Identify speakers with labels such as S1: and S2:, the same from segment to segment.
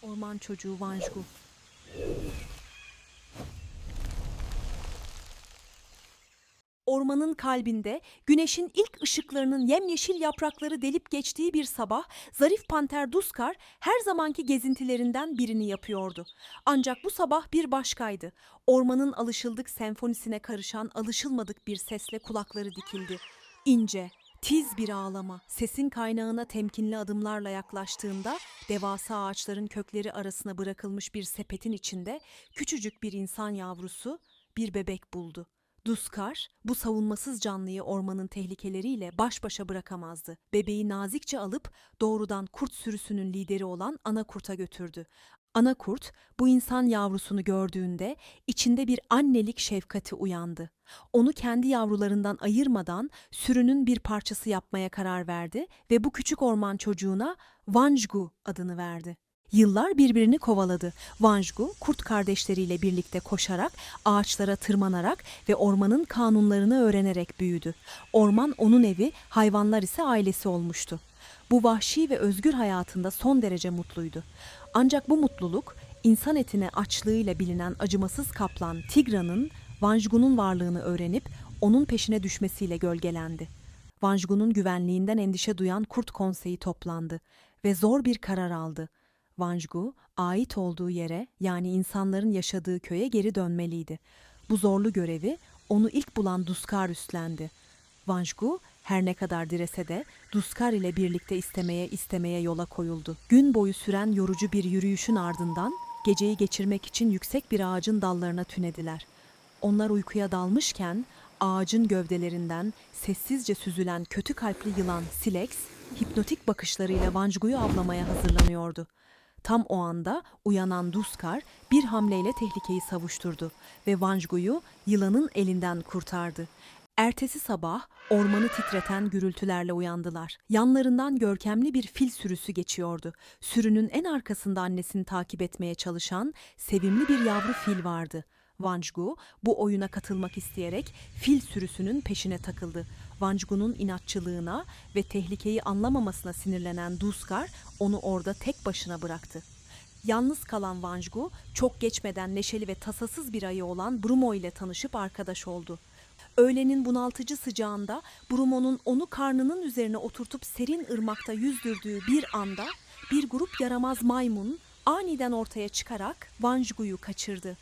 S1: Orman çocuğu Vanjgu. Ormanın kalbinde güneşin ilk ışıklarının yemyeşil yaprakları delip geçtiği bir sabah zarif panter Duskar her zamanki gezintilerinden birini yapıyordu. Ancak bu sabah bir başkaydı. Ormanın alışıldık senfonisine karışan alışılmadık bir sesle kulakları dikildi. İnce, tiz bir ağlama, sesin kaynağına temkinli adımlarla yaklaştığında devasa ağaçların kökleri arasına bırakılmış bir sepetin içinde küçücük bir insan yavrusu bir bebek buldu. Duskar, bu savunmasız canlıyı ormanın tehlikeleriyle baş başa bırakamazdı. Bebeği nazikçe alıp doğrudan kurt sürüsünün lideri olan ana kurta götürdü. Ana kurt, bu insan yavrusunu gördüğünde içinde bir annelik şefkati uyandı. Onu kendi yavrularından ayırmadan sürünün bir parçası yapmaya karar verdi ve bu küçük orman çocuğuna Vanjgu adını verdi. Yıllar birbirini kovaladı. Vanjgu, kurt kardeşleriyle birlikte koşarak, ağaçlara tırmanarak ve ormanın kanunlarını öğrenerek büyüdü. Orman onun evi, hayvanlar ise ailesi olmuştu. Bu vahşi ve özgür hayatında son derece mutluydu. Ancak bu mutluluk, insan etine açlığıyla bilinen acımasız kaplan Tigra'nın, Vanjgu'nun varlığını öğrenip onun peşine düşmesiyle gölgelendi. Vanjgu'nun güvenliğinden endişe duyan Kurt Konseyi toplandı ve zor bir karar aldı. Vanjgu, ait olduğu yere, yani insanların yaşadığı köye geri dönmeliydi. Bu zorlu görevi onu ilk bulan Duskar üstlendi. Vanjgu, her ne kadar direse de Duskar ile birlikte istemeye yola koyuldu. Gün boyu süren yorucu bir yürüyüşün ardından geceyi geçirmek için yüksek bir ağacın dallarına tünediler. Onlar uykuya dalmışken ağacın gövdelerinden sessizce süzülen kötü kalpli yılan Silex, hipnotik bakışlarıyla Vanjgu'yu avlamaya hazırlanıyordu. Tam o anda uyanan Duskar bir hamleyle tehlikeyi savuşturdu ve Vanjgu'yu yılanın elinden kurtardı. Ertesi sabah ormanı titreten gürültülerle uyandılar. Yanlarından görkemli bir fil sürüsü geçiyordu. Sürünün en arkasında annesini takip etmeye çalışan sevimli bir yavru fil vardı. Vanjgu bu oyuna katılmak isteyerek fil sürüsünün peşine takıldı. Vanjgu'nun inatçılığına ve tehlikeyi anlamamasına sinirlenen Duskar onu orada tek başına bıraktı. Yalnız kalan Vanjgu çok geçmeden neşeli ve tasasız bir ayı olan Brumo ile tanışıp arkadaş oldu. Öğlenin bunaltıcı sıcağında Brumo'nun onu karnının üzerine oturtup serin ırmakta yüzdürdüğü bir anda bir grup yaramaz maymun aniden ortaya çıkarak Vanjgu'yu kaçırdı.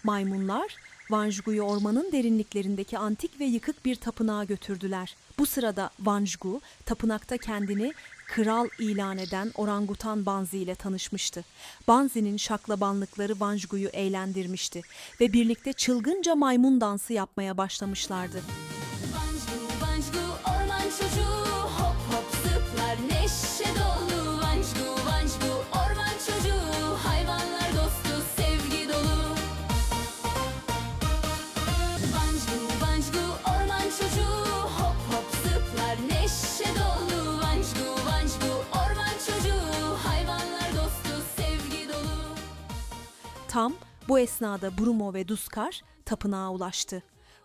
S1: Maymunlar Vanjgu'yu ormanın derinliklerindeki antik ve yıkık bir tapınağa götürdüler. Bu sırada Vanjgu tapınakta kendini kral ilan eden orangutan Banzi ile tanışmıştı. Banzi'nin şaklabanlıkları Vanjgu'yu eğlendirmişti ve birlikte çılgınca maymun dansı yapmaya başlamışlardı.
S2: Vanjgu, Vanjgu, orman çocuğu, hop hop zıplar neşe dolu. Vanjgu, Vanjgu, orman çocuğu, hayvanlar dostu, sevgi dolu. Vanjgu, Vanjgu, orman çocuğu, hop hop zıplar neşe dolu. Vanjgu, Vanjgu, orman çocuğu, hayvanlar dostu, sevgi dolu.
S1: Tam bu esnada Brumo ve Duskar tapınağa ulaştı.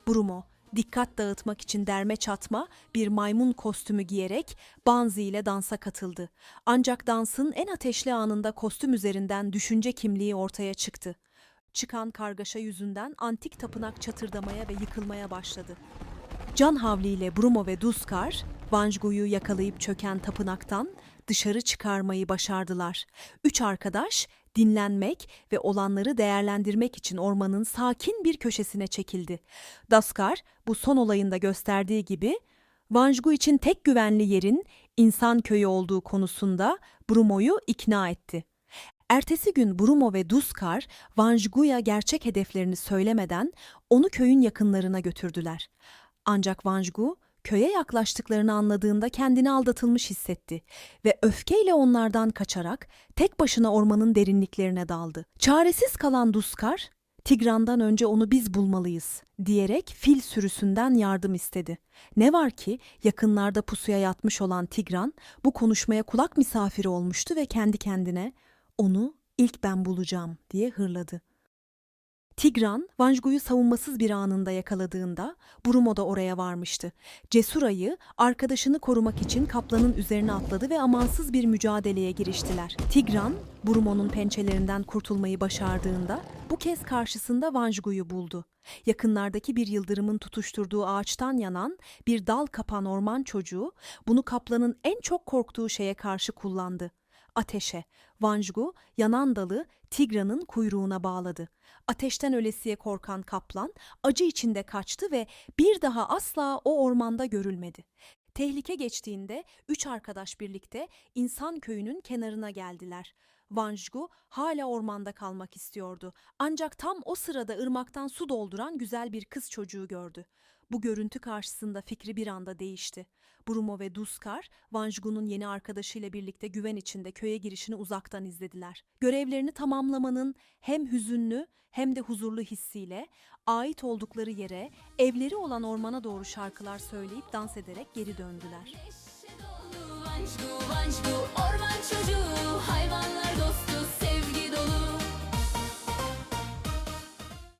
S1: Brumo, dikkat dağıtmak için derme çatma bir maymun kostümü giyerek Banzi ile dansa katıldı. Ancak dansın en ateşli anında kostüm üzerinden düşünce kimliği ortaya çıktı. Çıkan kargaşa yüzünden antik tapınak çatırdamaya ve yıkılmaya başladı. Can havliyle Brumo ve Duskar, Vanjgu'yu yakalayıp çöken tapınaktan dışarı çıkarmayı başardılar. Üç arkadaş dinlenmek ve olanları değerlendirmek için ormanın sakin bir köşesine çekildi. Daskar bu son olayında gösterdiği gibi Vanjgu için tek güvenli yerin insan köyü olduğu konusunda Brumo'yu ikna etti. Ertesi gün Brumo ve Duskar Vanjgu'ya gerçek hedeflerini söylemeden onu köyün yakınlarına götürdüler. Ancak Vanjgu köye yaklaştıklarını anladığında kendini aldatılmış hissetti ve öfkeyle onlardan kaçarak tek başına ormanın derinliklerine daldı. Çaresiz kalan Duskar, Tigran'dan önce onu biz bulmalıyız diyerek fil sürüsünden yardım istedi. Ne var ki yakınlarda pusuya yatmış olan Tigran bu konuşmaya kulak misafiri olmuştu ve kendi kendine onu ilk ben bulacağım diye hırladı. Tigran, Vanjgu'yu savunmasız bir anında yakaladığında Brumo da oraya varmıştı. Cesur ayı arkadaşını korumak için kaplanın üzerine atladı ve amansız bir mücadeleye giriştiler. Tigran, Brumo'nun pençelerinden kurtulmayı başardığında bu kez karşısında Vanjgu'yu buldu. Yakınlardaki bir yıldırımın tutuşturduğu ağaçtan yanan bir dal kapan orman çocuğu bunu kaplanın en çok korktuğu şeye karşı kullandı. Ateşe. Vanjgu yanan dalı Tigran'ın kuyruğuna bağladı. Ateşten ölesiye korkan kaplan acı içinde kaçtı ve bir daha asla o ormanda görülmedi. Tehlike geçtiğinde üç arkadaş birlikte insan köyünün kenarına geldiler. Vanjgu hala ormanda kalmak istiyordu. Ancak tam o sırada ırmaktan su dolduran güzel bir kız çocuğu gördü. Bu görüntü karşısında fikri bir anda değişti. Brumo ve Duskar, Vanjgu'nun yeni arkadaşıyla birlikte güven içinde köye girişini uzaktan izlediler. Görevlerini tamamlamanın hem hüzünlü hem de huzurlu hissiyle ait oldukları yere, evleri olan ormana doğru şarkılar söyleyip dans ederek geri döndüler.
S2: Neşe dolu Vanjgu, Vanjgu